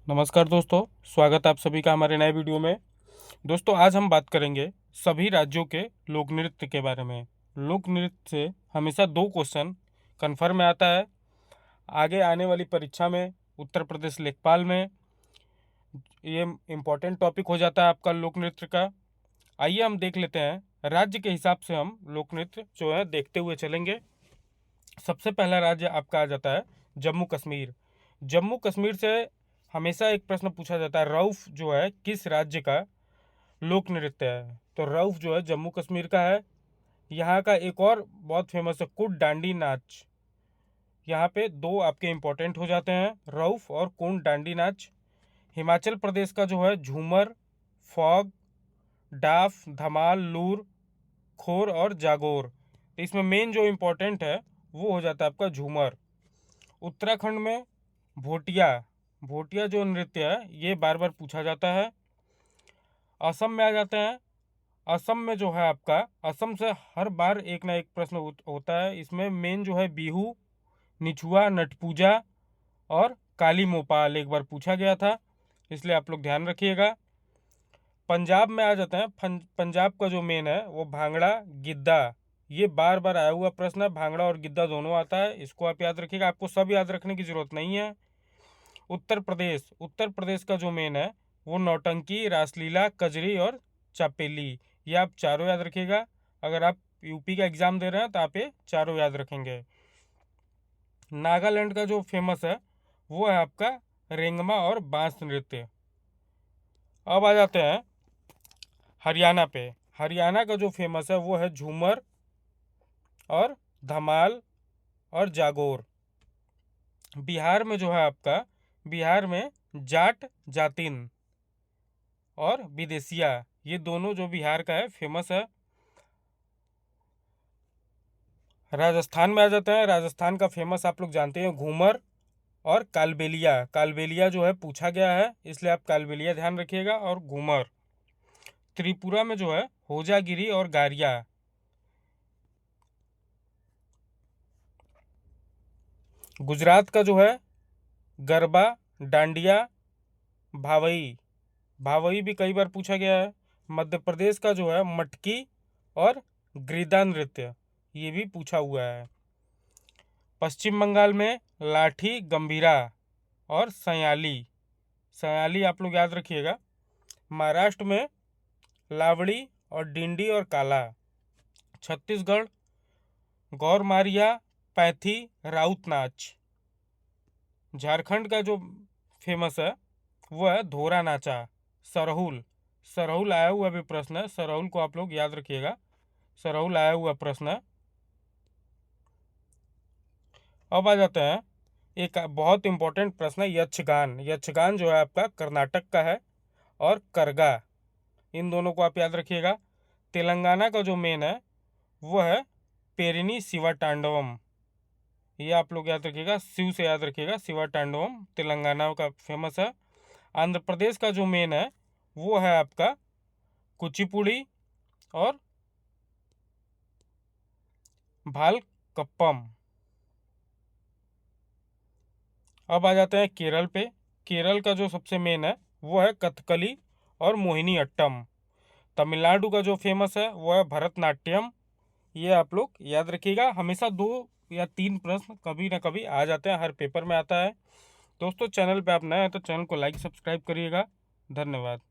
नमस्कार दोस्तों, स्वागत है आप सभी का हमारे नए वीडियो में। दोस्तों आज हम बात करेंगे सभी राज्यों के लोक नृत्य के बारे में। लोक नृत्य से हमेशा दो क्वेश्चन कन्फर्म में आता है आगे आने वाली परीक्षा में, उत्तर प्रदेश लेखपाल में। ये इम्पोर्टेंट टॉपिक हो जाता है आपका लोक नृत्य का। आइए हम देख लेते हैं राज्य के हिसाब से हम लोक नृत्य जो है देखते हुए चलेंगे। सबसे पहला राज्य आपका आ जाता है जम्मू कश्मीर। जम्मू कश्मीर से हमेशा एक प्रश्न पूछा जाता है, रऊफ जो है किस राज्य का लोक नृत्य है? तो रऊफ जो है जम्मू कश्मीर का है। यहाँ का एक और बहुत फेमस है कुड डांडी नाच। यहाँ पे दो आपके इम्पोर्टेंट हो जाते हैं, रऊफ और कुंड डांडी नाच। हिमाचल प्रदेश का जो है झूमर, फॉग, डाफ, धमाल, लूर, खोर और जागोर। तो इसमें मेन जो इम्पोर्टेंट है वो हो जाता है आपका झूमर। उत्तराखंड में भोटिया, भोटिया जो नृत्य है ये बार बार पूछा जाता है। असम में आ जाते हैं। असम में जो है आपका, असम से हर बार एक ना एक प्रश्न होता है। इसमें मेन जो है बिहू, निछुआ, नटपूजा और काली मोपाल एक बार पूछा गया था, इसलिए आप लोग ध्यान रखिएगा। पंजाब में आ जाते हैं। पंजाब का जो मेन है वो भांगड़ा, गिद्दा। ये बार बार आया हुआ प्रश्न है, भांगड़ा और गिद्दा दोनों आता है, इसको आप याद रखिएगा। आपको सब याद रखने की जरूरत नहीं है। उत्तर प्रदेश, उत्तर प्रदेश का जो मेन है वो नौटंकी, रासलीला, कजरी और चापेली। ये आप चारों याद रखिएगा। अगर आप यूपी का एग्जाम दे रहे हैं तो आप ये चारों याद रखेंगे। नागालैंड का जो फेमस है वो है आपका रेंगमा और बांस नृत्य। अब आ जाते हैं हरियाणा पे। हरियाणा का जो फेमस है वो है झूमर और धमाल और जागोर। बिहार में जो है आपका, बिहार में जाट, जातिन और विदेशिया, ये दोनों जो बिहार का है फेमस है। राजस्थान में आ जाते हैं। राजस्थान का फेमस आप लोग जानते हैं घूमर और कालबेलिया। कालबेलिया जो है पूछा गया है, इसलिए आप कालबेलिया ध्यान रखिएगा और घूमर। त्रिपुरा में जो है होजागिरी और गारिया। गुजरात का जो है गरबा, डांडिया, भावई। भावई भी कई बार पूछा गया है। मध्य प्रदेश का जो है मटकी और गिरिदा नृत्य, ये भी पूछा हुआ है। पश्चिम बंगाल में लाठी, गंभीरा और सयाली। सयाली आप लोग याद रखिएगा। महाराष्ट्र में लावड़ी और डिंडी और काला। छत्तीसगढ़ गौरमारिया, पैथी, राउत नाच। झारखंड का जो फेमस है वो है धोरा नाचा। सरहुल, सरहुल आया हुआ भी प्रश्न है, सरहुल को आप लोग याद रखिएगा। सरहुल आया हुआ प्रश्न है। अब आ जाते हैं एक बहुत इंपॉर्टेंट प्रश्न है यक्षगान। यक्षगान जो है आपका कर्नाटक का है और करगा, इन दोनों को आप याद रखिएगा। तेलंगाना का जो मेन है वो है पेरिनी शिवा तांडवम। ये आप लोग याद रखिएगा, शिव से याद रखिएगा। शिवा तांडवम तेलंगाना का फेमस है। आंध्र प्रदेश का जो मेन है वो है आपका कुचिपुड़ी और भाल कप्पम। अब आ जाते हैं केरल पे। केरल का जो सबसे मेन है वो है कथकली और मोहिनी अट्टम। तमिलनाडु का जो फेमस है वो है भरतनाट्यम। ये आप लोग याद रखिएगा। हमेशा दो या तीन प्रश्न कभी ना कभी आ जाते हैं, हर पेपर में आता है। दोस्तों चैनल पे आप नए हैं तो चैनल को लाइक सब्सक्राइब करिएगा। धन्यवाद।